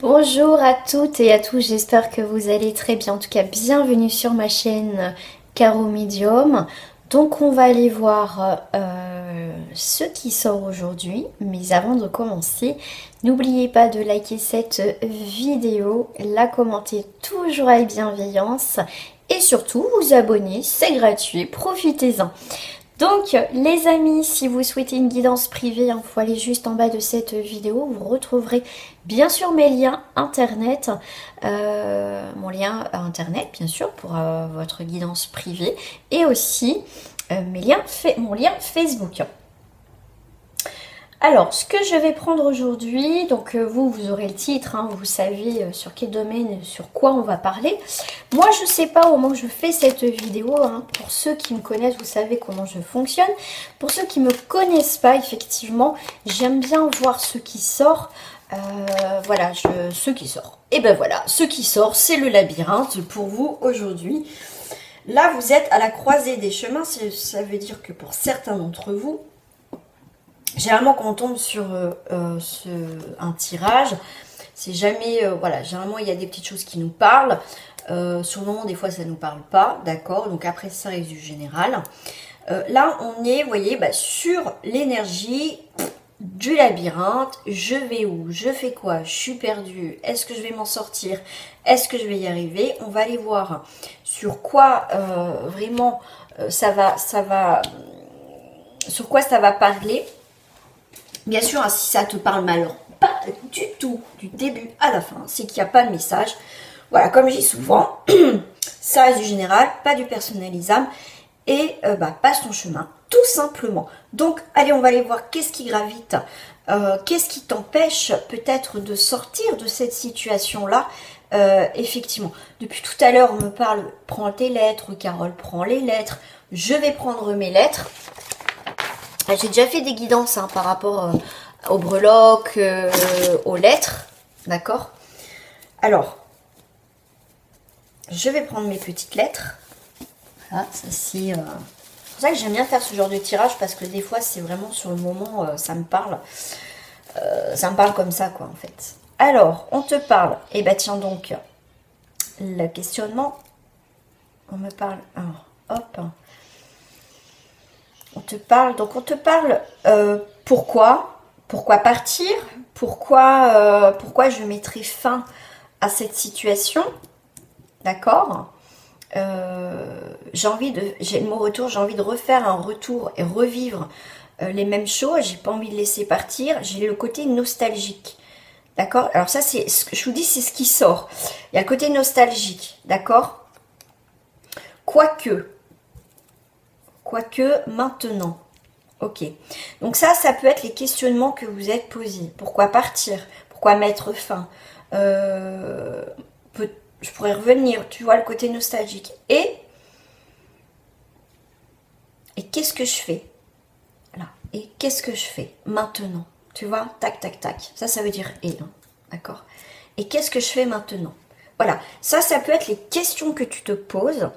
Bonjour à toutes et à tous, j'espère que vous allez très bien. En tout cas, bienvenue sur ma chaîne Caro Medium. Donc on va aller voir ce qui sort aujourd'hui. Mais avant de commencer, n'oubliez pas de liker cette vidéo, la commenter toujours avec bienveillance et surtout vous abonner, c'est gratuit, profitez-en. Donc les amis, si vous souhaitez une guidance privée, il faut aller juste en bas de cette vidéo. Vous retrouverez bien sûr mes liens internet, mon lien internet bien sûr pour votre guidance privée et aussi mon lien Facebook. Alors, ce que je vais prendre aujourd'hui, donc vous aurez le titre, hein, vous savez sur quel domaine, sur quoi on va parler. Moi, je ne sais pas au moment où je fais cette vidéo, hein, pour ceux qui me connaissent, vous savez comment je fonctionne. Pour ceux qui ne me connaissent pas, effectivement, j'aime bien voir ce qui sort. Voilà, ce qui sort. Et ben voilà, ce qui sort, c'est le labyrinthe pour vous aujourd'hui. Là, vous êtes à la croisée des chemins, ça veut dire que pour certains d'entre vous, généralement, quand on tombe sur un tirage, c'est jamais... voilà, généralement, il y a des petites choses qui nous parlent. Sur le moment, des fois, ça ne nous parle pas, d'accord. Donc après, ça reste du général. Là, on est, vous voyez, sur l'énergie du labyrinthe. Je vais où? Je fais quoi? Je suis perdue. Est-ce que je vais m'en sortir? Est-ce que je vais y arriver? On va aller voir sur quoi vraiment sur quoi ça va parler. Bien sûr, si ça te parle mal, pas du tout, du début à la fin, c'est qu'il n'y a pas de message. Voilà, comme je dis souvent, ça reste du général, pas du personnalisable et passe ton chemin, tout simplement. Donc, allez, on va aller voir qu'est-ce qui gravite, qu'est-ce qui t'empêche peut-être de sortir de cette situation-là. Effectivement, depuis tout à l'heure, on me parle, prends tes lettres, Carole, prends les lettres, je vais prendre mes lettres. J'ai déjà fait des guidances par rapport aux breloques, aux lettres, d'accord. Alors, je vais prendre mes petites lettres. Voilà, ça c'est pour ça que j'aime bien faire ce genre de tirage parce que des fois c'est vraiment sur le moment, ça me parle comme ça quoi en fait. Alors, on te parle, et tiens donc, le questionnement, on me parle, alors, hop. On te parle, donc on te parle pourquoi partir, pourquoi je mettrai fin à cette situation, d'accord. J'ai mon retour, j'ai envie de refaire un retour et revivre les mêmes choses, j'ai pas envie de laisser partir, j'ai le côté nostalgique, d'accord. Alors ça c'est, je vous dis, c'est ce qui sort, il y a le côté nostalgique, d'accord, quoique maintenant. Ok. Donc ça peut être les questionnements que vous êtes posés. Pourquoi partir? Pourquoi mettre fin? Je pourrais revenir, tu vois, le côté nostalgique. Et qu'est-ce que je fais? Là. Et qu'est-ce que je fais maintenant? Tu vois, tac, tac, tac. Ça veut dire et, hein, d'accord? Et qu'est-ce que je fais maintenant? Voilà. Ça peut être les questions que tu te poses.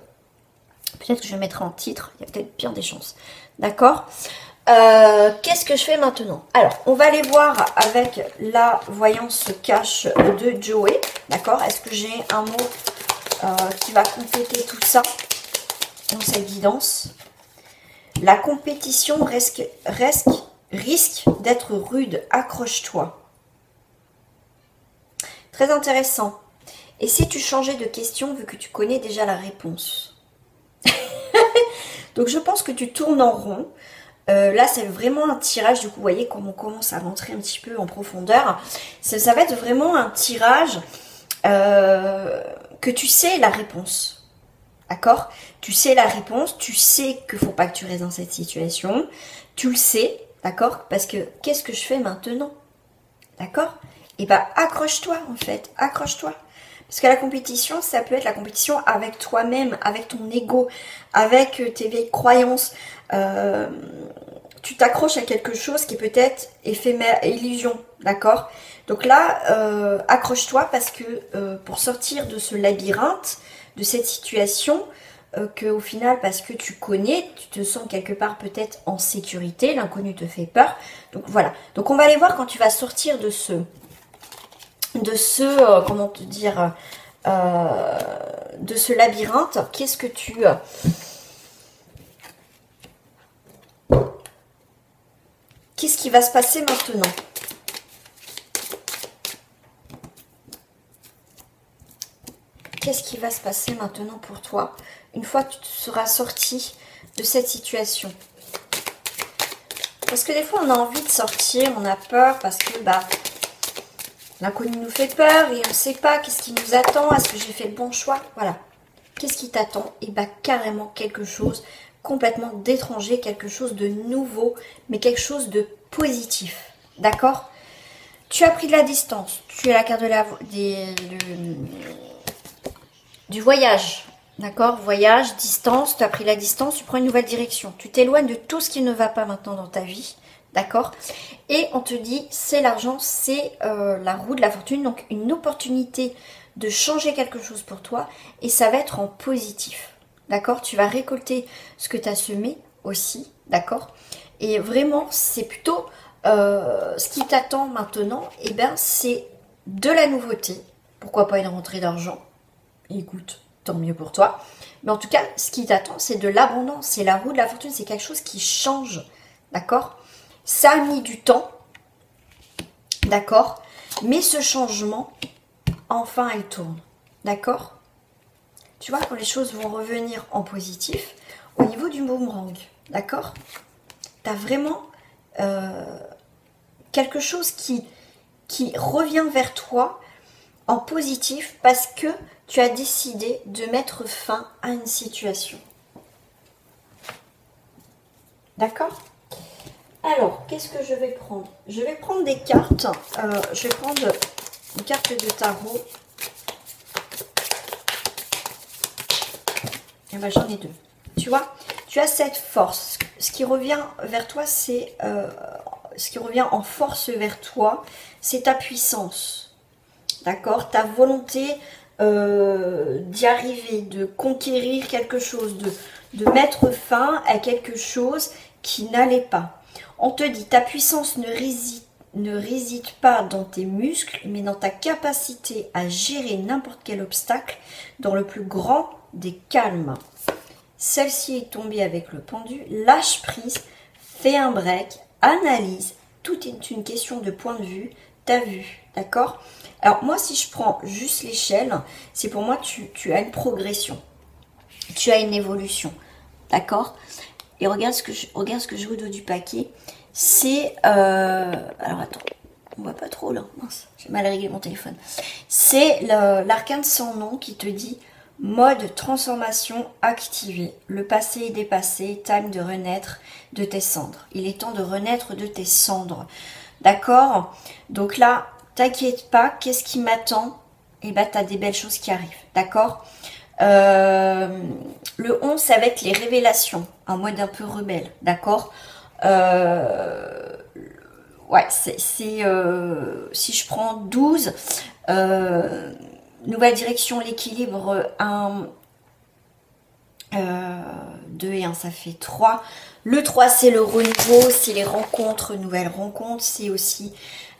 Peut-être que je mettrai en titre, il y a peut-être bien des chances. D'accord. Qu'est-ce que je fais maintenant? Alors, on va aller voir avec la voyance cache de Joey. D'accord. Est-ce que j'ai un mot qui va compléter tout ça dans cette guidance? La compétition risque d'être rude. Accroche-toi. Très intéressant. Et si tu changeais de question vu que tu connais déjà la réponse? Donc je pense que tu tournes en rond. Là c'est vraiment un tirage, du coup vous voyez comme on commence à rentrer un petit peu en profondeur. Ça va être vraiment un tirage que tu sais la réponse. D'accord? Tu sais la réponse, tu sais qu'il ne faut pas que tu restes dans cette situation. Tu le sais, d'accord? Parce que qu'est-ce que je fais maintenant? D'accord? Et accroche-toi en fait, accroche-toi. Parce que la compétition, ça peut être la compétition avec toi-même, avec ton ego, avec tes vieilles croyances. Tu t'accroches à quelque chose qui est peut-être éphémère, illusion, d'accord? Donc là, accroche-toi parce que pour sortir de ce labyrinthe, de cette situation, qu'au final, parce que tu connais, tu te sens quelque part peut-être en sécurité, l'inconnu te fait peur. Donc voilà. Donc on va aller voir quand tu vas sortir de de ce, comment te dire, de ce labyrinthe. Qu'est-ce que tu... qu'est-ce qui va se passer maintenant? Qu'est-ce qui va se passer maintenant pour toi, une fois que tu seras sorti de cette situation? Parce que des fois, on a envie de sortir, on a peur parce que l'inconnu nous fait peur et on ne sait pas qu'est-ce qui nous attend. Est-ce que j'ai fait le bon choix? Voilà. Qu'est-ce qui t'attend? Et carrément quelque chose complètement d'étranger, quelque chose de nouveau, mais quelque chose de positif. D'accord? Tu as pris de la distance. Tu as la carte de du voyage. D'accord? Voyage, distance, tu as pris la distance, tu prends une nouvelle direction. Tu t'éloignes de tout ce qui ne va pas maintenant dans ta vie. D'accord? Et on te dit, c'est l'argent, c'est la roue de la fortune. Donc une opportunité de changer quelque chose pour toi. Et ça va être en positif. D'accord? Tu vas récolter ce que tu as semé aussi. D'accord? Et vraiment, c'est plutôt ce qui t'attend maintenant. Et c'est de la nouveauté. Pourquoi pas une rentrée d'argent? Écoute, tant mieux pour toi. Mais en tout cas, ce qui t'attend, c'est de l'abondance. C'est la roue de la fortune. C'est quelque chose qui change. D'accord? Ça a mis du temps. D'accord? Mais ce changement, enfin, elle tourne. D'accord? Tu vois, quand les choses vont revenir en positif, au niveau du boomerang. D'accord? Tu as vraiment quelque chose qui revient vers toi en positif parce que tu as décidé de mettre fin à une situation. D'accord? Alors, qu'est-ce que je vais prendre? Je vais prendre des cartes. Je vais prendre une carte de tarot. Et j'en ai deux. Tu vois, tu as cette force. Ce qui revient vers toi, c'est... ce qui revient en force vers toi, c'est ta puissance. D'accord? Ta volonté d'y arriver, de conquérir quelque chose, de mettre fin à quelque chose qui n'allait pas. On te dit, ta puissance ne réside pas dans tes muscles, mais dans ta capacité à gérer n'importe quel obstacle dans le plus grand des calmes. Celle-ci est tombée avec le pendu, lâche prise, fais un break, analyse, tout est une question de point de vue, t'as vu, d'accord? Alors moi, si je prends juste l'échelle, c'est pour moi tu as une progression, tu as une évolution, d'accord? Et regarde ce que je vois au dos du paquet, c'est... alors attends, on voit pas trop là, mince, j'ai mal réglé mon téléphone. C'est l'arcane sans nom qui te dit mode transformation activé. Le passé est dépassé, time de renaître de tes cendres. Il est temps de renaître de tes cendres. D'accord? Donc là, t'inquiète pas, qu'est-ce qui m'attend? Eh ben, t'as des belles choses qui arrivent. D'accord? Le 11, ça va être les révélations, en mode un peu rebelle. D'accord? Ouais, si je prends 12, nouvelle direction, l'équilibre, 2 et 1, ça fait 3. Le 3, c'est le renouveau, c'est les rencontres, nouvelles rencontres, c'est aussi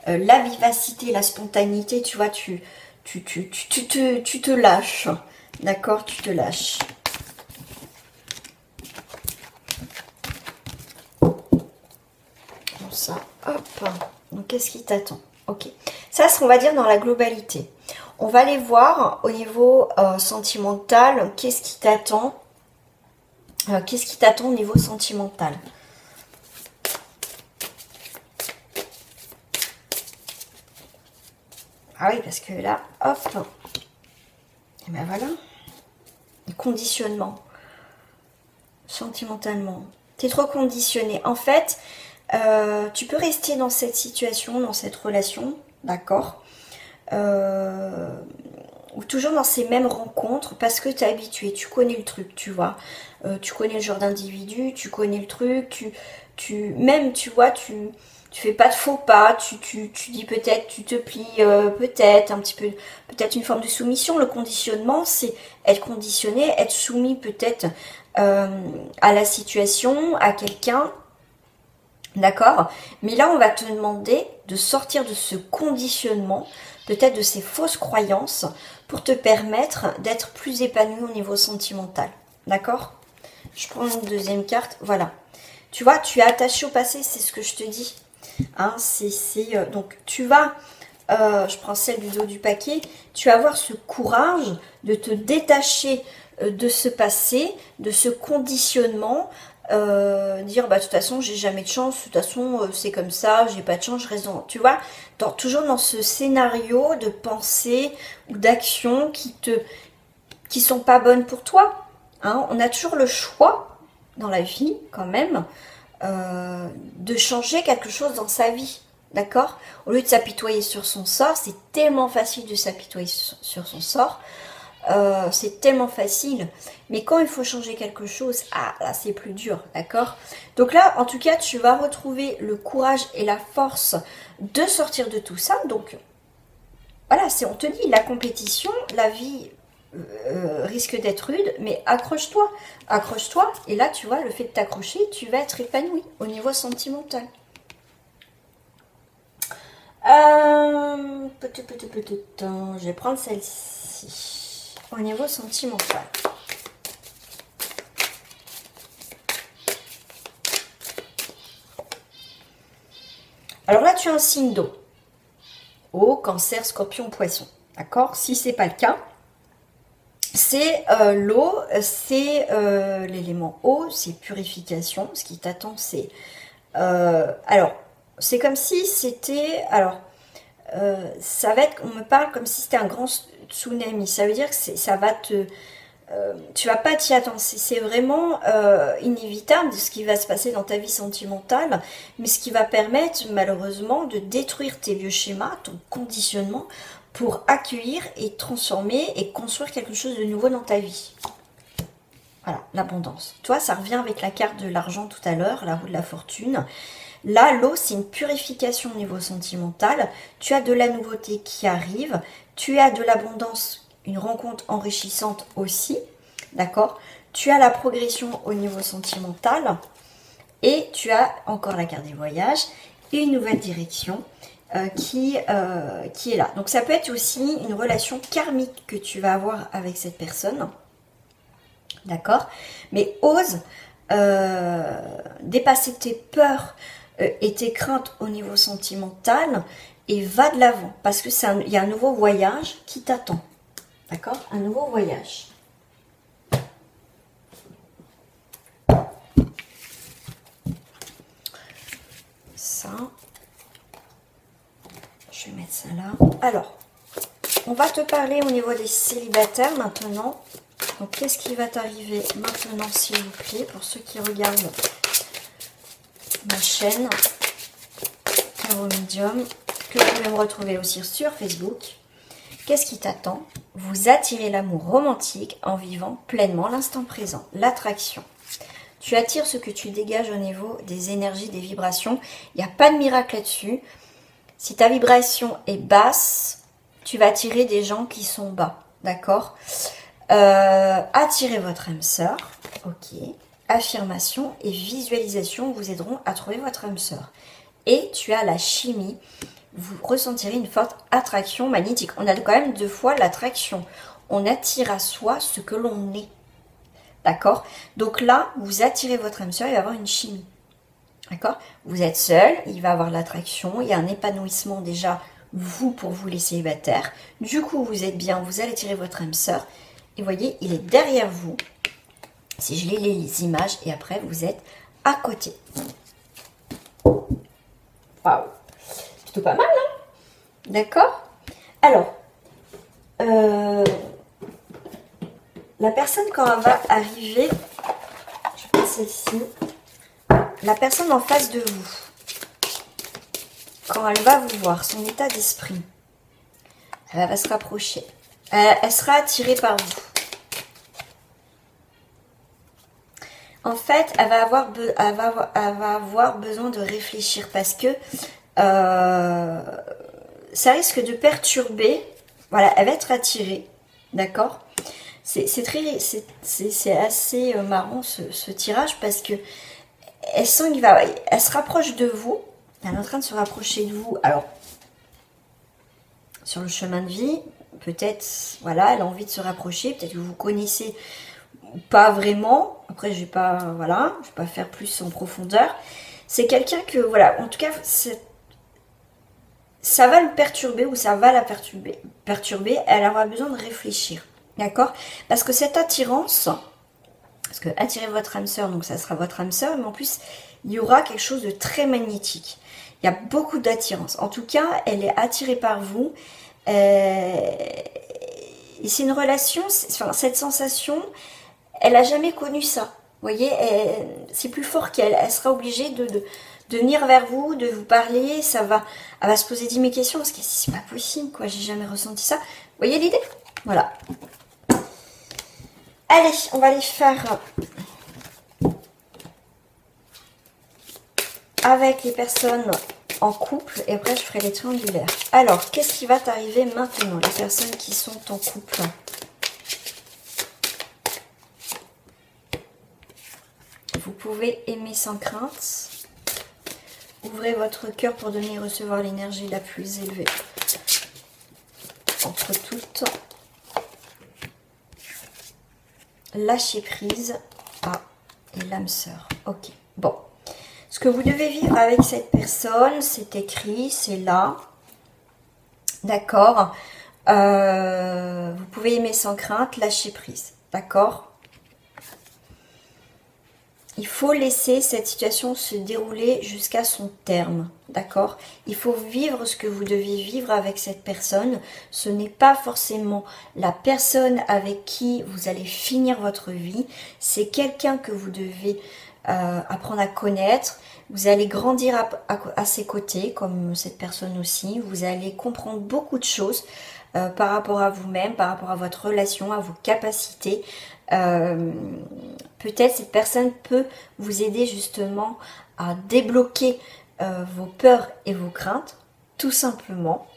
la vivacité, la spontanéité, tu vois, tu te lâches, d'accord, tu te lâches. Bon, ça, hop, donc qu'est-ce qui t'attend? Ok, ça, c'est, on va dire, dans la globalité. On va aller voir au niveau sentimental, qu'est-ce qui t'attend? Qu'est-ce qui t'attend au niveau sentimental? Ah oui, parce que là, hop, et ben voilà, le conditionnement, sentimentalement, t'es trop conditionné. En fait, tu peux rester dans cette situation, dans cette relation, d'accord, ou toujours dans ces mêmes rencontres parce que tu es habitué, tu connais le truc, tu vois. Tu connais le genre d'individu, tu connais le truc, même, tu vois, tu fais pas de faux pas, tu dis peut-être, tu te plies peut-être un petit peu, peut-être une forme de soumission. Le conditionnement, c'est être conditionné, être soumis peut-être à la situation, à quelqu'un, d'accord? Mais là, on va te demander de sortir de ce conditionnement, peut-être de ces fausses croyances, pour te permettre d'être plus épanoui au niveau sentimental. D'accord? Je prends une deuxième carte. Voilà. Tu vois, tu es attaché au passé, c'est ce que je te dis. Hein, donc, tu vas, je prends celle du dos du paquet, tu vas avoir ce courage de te détacher de ce passé, de ce conditionnement, dire, bah, de toute façon, j'ai jamais de chance, de toute façon, c'est comme ça, j'ai pas de chance, je reste dans, tu vois, toujours dans ce scénario de pensée ou d'action qui sont pas bonnes pour toi. Hein. On a toujours le choix dans la vie, quand même, de changer quelque chose dans sa vie, d'accord? Au lieu de s'apitoyer sur son sort, c'est tellement facile de s'apitoyer sur son sort, c'est tellement facile, mais quand il faut changer quelque chose, ah là c'est plus dur, d'accord? Donc là, en tout cas, tu vas retrouver le courage et la force de sortir de tout ça. Donc voilà, on te dit, la compétition, la vie risque d'être rude, mais accroche-toi, accroche-toi, et là tu vois, le fait de t'accrocher, tu vas être épanoui au niveau sentimental. Je vais prendre celle-ci, au niveau sentimental. Alors là, tu as un signe d'eau. Eau, cancer, scorpion, poisson. D'accord? Si ce n'est pas le cas, c'est l'eau, c'est l'élément eau, c'est purification. Ce qui t'attend, c'est... alors, c'est comme si c'était... Alors, ça va être... On me parle comme si c'était un grand tsunami. Ça veut dire que ça va te... tu vas pas t'y attendre. C'est vraiment inévitable de ce qui va se passer dans ta vie sentimentale, mais ce qui va permettre malheureusement de détruire tes vieux schémas, ton conditionnement, pour accueillir et transformer et construire quelque chose de nouveau dans ta vie. Voilà, l'abondance. Toi, ça revient avec la carte de l'argent tout à l'heure, la roue de la fortune. Là, l'eau, c'est une purification au niveau sentimental. Tu as de la nouveauté qui arrive. Tu as de l'abondance, une rencontre enrichissante aussi. D'accord? Tu as la progression au niveau sentimental. Et tu as encore la carte des voyages et une nouvelle direction qui est là. Donc, ça peut être aussi une relation karmique que tu vas avoir avec cette personne. D'accord? Mais ose dépasser tes peurs et tes craintes au niveau sentimental et va de l'avant. Parce que il y a un nouveau voyage qui t'attend. D'accord? Un nouveau voyage. Ça. Je vais mettre ça là. Alors, on va te parler au niveau des célibataires maintenant. Donc, qu'est-ce qui va t'arriver maintenant, s'il vous plaît, pour ceux qui regardent ma chaîne Tarot Medium, que vous pouvez me retrouver aussi sur Facebook. Qu'est-ce qui t'attend? Vous attirez l'amour romantique en vivant pleinement l'instant présent, l'attraction. Tu attires ce que tu dégages au niveau des énergies, des vibrations. Il n'y a pas de miracle là-dessus. Si ta vibration est basse, tu vas attirer des gens qui sont bas. D'accord? Attirez votre âme sœur. Ok. Affirmation et visualisation vous aideront à trouver votre âme sœur. Et tu as la chimie. Vous ressentirez une forte attraction magnétique. On a quand même 2 fois l'attraction. On attire à soi ce que l'on est. D'accord? Donc là, vous attirez votre âme sœur, il va y avoir une chimie. D'accord? Vous êtes seul, il va y avoir l'attraction, il y a un épanouissement déjà, vous, pour vous les célibataires. Du coup, vous êtes bien, vous allez attirer votre âme sœur. Et vous voyez, il est derrière vous. Si je lis les images, et après, vous êtes à côté. Waouh! Plutôt pas mal, hein? D'accord? Alors, la personne, quand elle va arriver, je prends celle-ci, la personne en face de vous, quand elle va vous voir, son état d'esprit, elle va se rapprocher. Elle sera attirée par vous. En fait, elle va avoir besoin de réfléchir parce que ça risque de perturber. Voilà, elle va être attirée. D'accord? C'est assez marrant ce tirage parce que elle sent elle se rapproche de vous. Elle est en train de se rapprocher de vous. Alors, sur le chemin de vie, peut-être, voilà, elle a envie de se rapprocher. Peut-être que vous connaissez ou pas vraiment. Après, je vais pas, voilà, je vais pas faire plus en profondeur. C'est quelqu'un que, voilà, en tout cas, ça va le perturber ou ça va la perturber. Elle aura besoin de réfléchir, d'accord? Parce que cette attirance, parce que attirer votre âme sœur, donc ça sera votre âme sœur, mais en plus, il y aura quelque chose de très magnétique. Il y a beaucoup d'attirance. En tout cas, elle est attirée par vous. Et c'est une relation, enfin, cette sensation, elle n'a jamais connu ça. Vous voyez, c'est plus fort qu'elle. Elle sera obligée de venir vers vous, de vous parler. Elle va se poser 10 000 questions parce que c'est pas possible, quoi. J'ai jamais ressenti ça. Vous voyez l'idée? Voilà. Allez, on va aller faire avec les personnes en couple et après je ferai les triangulaires. Alors, qu'est-ce qui va t'arriver maintenant, les personnes qui sont en couple? Vous pouvez aimer sans crainte. Ouvrez votre cœur pour donner et recevoir l'énergie la plus élevée. Entre toutes. Lâcher prise. Ah, et l'âme sœur. Ok, bon. Ce que vous devez vivre avec cette personne, c'est écrit, c'est là. D'accord. Vous pouvez aimer sans crainte, lâcher prise. D'accord. Il faut laisser cette situation se dérouler jusqu'à son terme, d'accord? Il faut vivre ce que vous devez vivre avec cette personne. Ce n'est pas forcément la personne avec qui vous allez finir votre vie. C'est quelqu'un que vous devez apprendre à connaître. Vous allez grandir à ses côtés, comme cette personne aussi. Vous allez comprendre beaucoup de choses par rapport à vous-même, par rapport à votre relation, à vos capacités. Peut-être cette personne peut vous aider justement à débloquer vos peurs et vos craintes, tout simplement.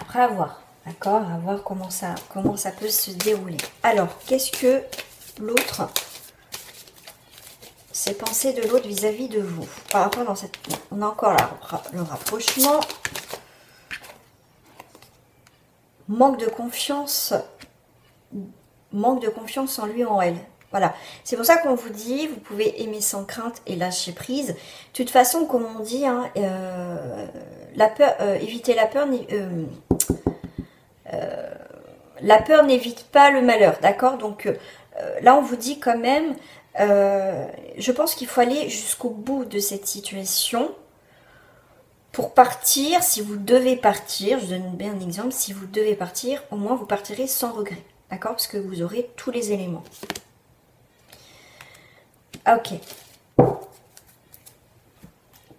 Après, à voir, d'accord, à voir comment ça peut se dérouler. Alors, qu'est-ce que l'autre s'est pensé de l'autre vis-à-vis de vous par rapport dans cette... On a encore là le rapprochement. Manque de confiance en lui ou en elle. Voilà. C'est pour ça qu'on vous dit, vous pouvez aimer sans crainte et lâcher prise. De toute façon, comme on dit, hein, la peur, éviter la peur n'évite pas le malheur, d'accord? Donc là, on vous dit quand même, je pense qu'il faut aller jusqu'au bout de cette situation. Pour partir, si vous devez partir, je donne bien un exemple, si vous devez partir, au moins vous partirez sans regret. D'accord? Parce que vous aurez tous les éléments. Ok.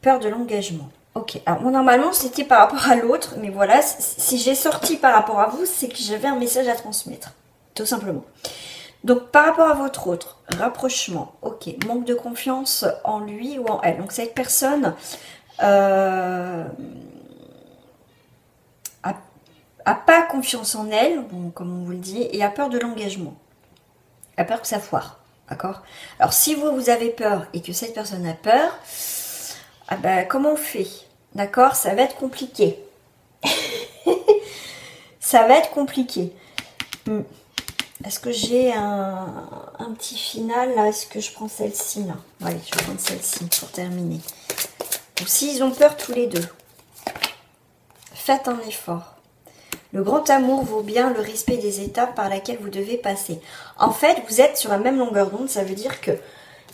Peur de l'engagement. Ok. Alors, bon, normalement, c'était par rapport à l'autre. Mais voilà, si j'ai sorti par rapport à vous, c'est que j'avais un message à transmettre. Tout simplement. Donc, par rapport à votre autre, rapprochement. Ok. Manque de confiance en lui ou en elle. Donc, cette personne... a pas confiance en elle, bon, comme on vous le dit, et a peur de l'engagement. A peur que ça foire, d'accord? Alors, si vous avez peur et que cette personne a peur, ah ben, comment on fait? D'accord? Ça va être compliqué. Ça va être compliqué. Est-ce que j'ai un petit final, là? Est-ce que je prends celle-ci, là? Allez, je vais prendre celle-ci pour terminer. Ou s'ils ont peur tous les deux, faites un effort. Le grand amour vaut bien le respect des étapes par lesquelles vous devez passer. En fait, vous êtes sur la même longueur d'onde. Ça veut dire que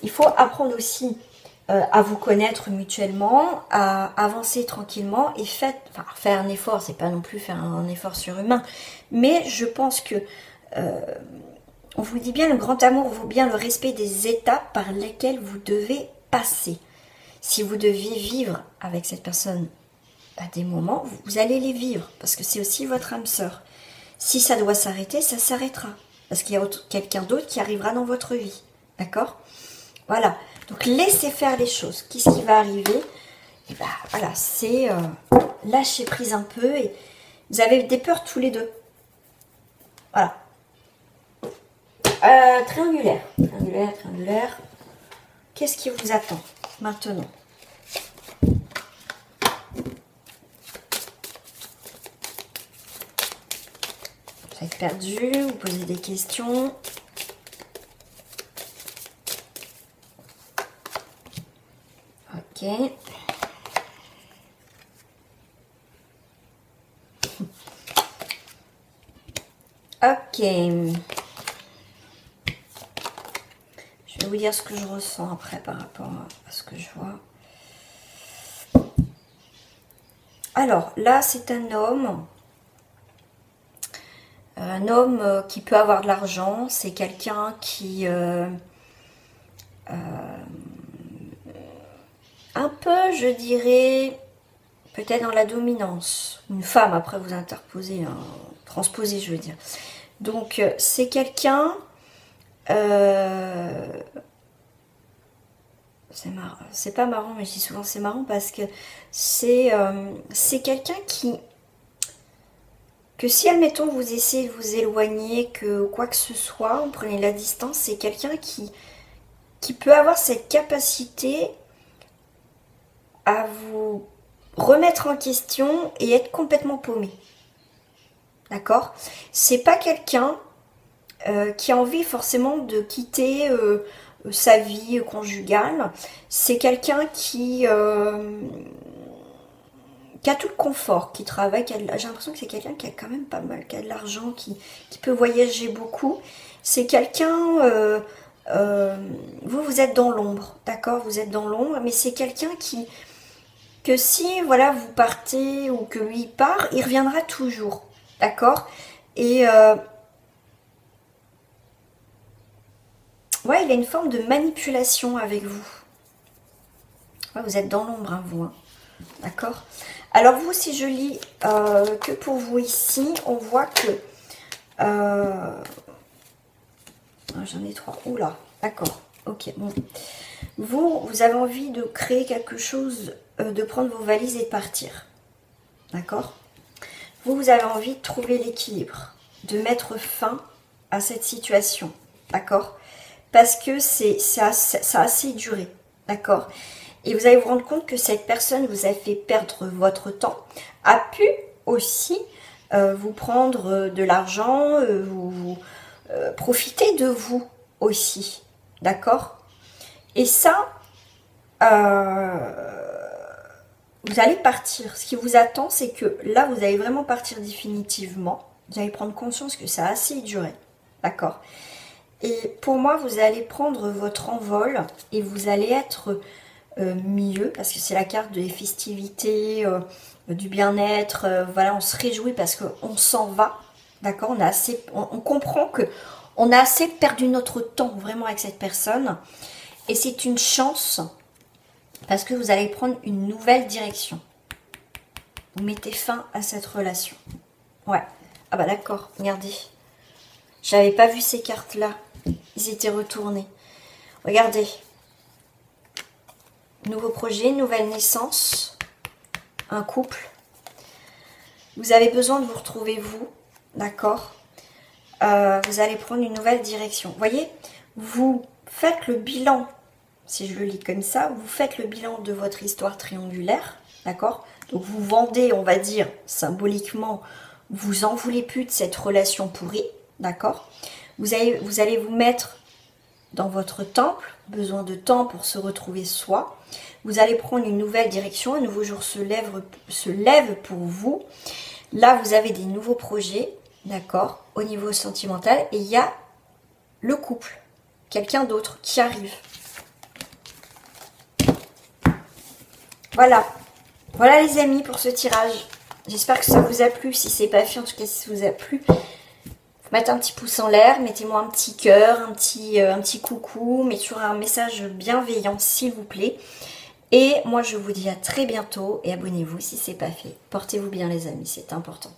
il faut apprendre aussi à vous connaître mutuellement, à avancer tranquillement et faire un effort. C'est pas non plus faire un effort surhumain. Mais je pense que on vous dit bien, le grand amour vaut bien le respect des étapes par lesquelles vous devez passer. Si vous deviez vivre avec cette personne à des moments, vous allez les vivre, parce que c'est aussi votre âme sœur. Si ça doit s'arrêter, ça s'arrêtera, parce qu'il y a quelqu'un d'autre qui arrivera dans votre vie, d'accord? Voilà, donc laissez faire les choses. Qu'est-ce qui va arriver? Et ben voilà, c'est lâcher prise un peu, et vous avez des peurs tous les deux. Voilà. Triangulaire. Qu'est-ce qui vous attend maintenant? Vous êtes perdu, vous posez des questions. Ok. Ok. Je vais vous dire ce que je ressens après par rapport à ce que je vois. Alors, là, c'est un homme. Un homme qui peut avoir de l'argent. C'est quelqu'un qui... un peu, je dirais, peut-être dans la dominance. Une femme, après vous interposez, hein, transposez, je veux dire. Donc, c'est quelqu'un... c'est pas marrant, mais je dis souvent c'est marrant parce que c'est quelqu'un qui... Que si, admettons, vous essayez de vous éloigner, que quoi que ce soit, vous prenez la distance, c'est quelqu'un qui peut avoir cette capacité à vous remettre en question et être complètement paumé. D'accord? C'est pas quelqu'un qui a envie forcément de quitter sa vie conjugale. C'est quelqu'un qui a tout le confort, qui travaille, j'ai l'impression que c'est quelqu'un qui a quand même pas mal, qui a de l'argent, qui peut voyager beaucoup. C'est quelqu'un... vous êtes dans l'ombre, d'accord? Vous êtes dans l'ombre, mais c'est quelqu'un que si, voilà, vous partez ou que lui part, il reviendra toujours, d'accord? Et ouais, il a une forme de manipulation avec vous. Ouais, vous êtes dans l'ombre, hein, vous, hein, d'accord? Alors vous, si je lis que pour vous ici, on voit que... j'en ai 3. Oula, d'accord. Ok, bon. Vous avez envie de créer quelque chose, de prendre vos valises et de partir. D'accord? Vous avez envie de trouver l'équilibre, de mettre fin à cette situation. D'accord? Parce que ça a assez duré. D'accord? Et vous allez vous rendre compte que cette personne vous a fait perdre votre temps, a pu aussi vous prendre de l'argent, profiter de vous aussi. D'accord? Et ça, vous allez partir. Ce qui vous attend, c'est que là, vous allez vraiment partir définitivement. Vous allez prendre conscience que ça a assez duré. D'accord? Et pour moi, vous allez prendre votre envol et vous allez être mieux, parce que c'est la carte des festivités, du bien-être. Voilà, on se réjouit parce qu'on s'en va. D'accord? On comprend que on a assez perdu notre temps vraiment avec cette personne. Et c'est une chance parce que vous allez prendre une nouvelle direction. Vous mettez fin à cette relation. Ouais. Ah bah d'accord, regardez. J'avais pas vu ces cartes-là. Ils étaient retournés. Regardez. Nouveau projet, nouvelle naissance. Un couple. Vous avez besoin de vous retrouver vous. D'accord? Vous allez prendre une nouvelle direction. Vous voyez? Vous faites le bilan. Si je le lis comme ça, vous faites le bilan de votre histoire triangulaire. D'accord? Donc vous vendez, on va dire, symboliquement, vous en voulez plus de cette relation pourrie. D'accord? Vous allez vous mettre dans votre temple, besoin de temps pour se retrouver soi. Vous allez prendre une nouvelle direction, un nouveau jour se lève pour vous. Là, vous avez des nouveaux projets, d'accord, au niveau sentimental. Et il y a le couple, quelqu'un d'autre qui arrive. Voilà. Voilà les amis pour ce tirage. J'espère que ça vous a plu. Si c'est pas fait, en tout cas si ça vous a plu, mettez un petit pouce en l'air, mettez-moi un petit cœur, un petit coucou, mettez sur un message bienveillant s'il vous plaît. Et moi je vous dis à très bientôt et abonnez-vous si c'est pas fait. Portez-vous bien les amis, c'est important.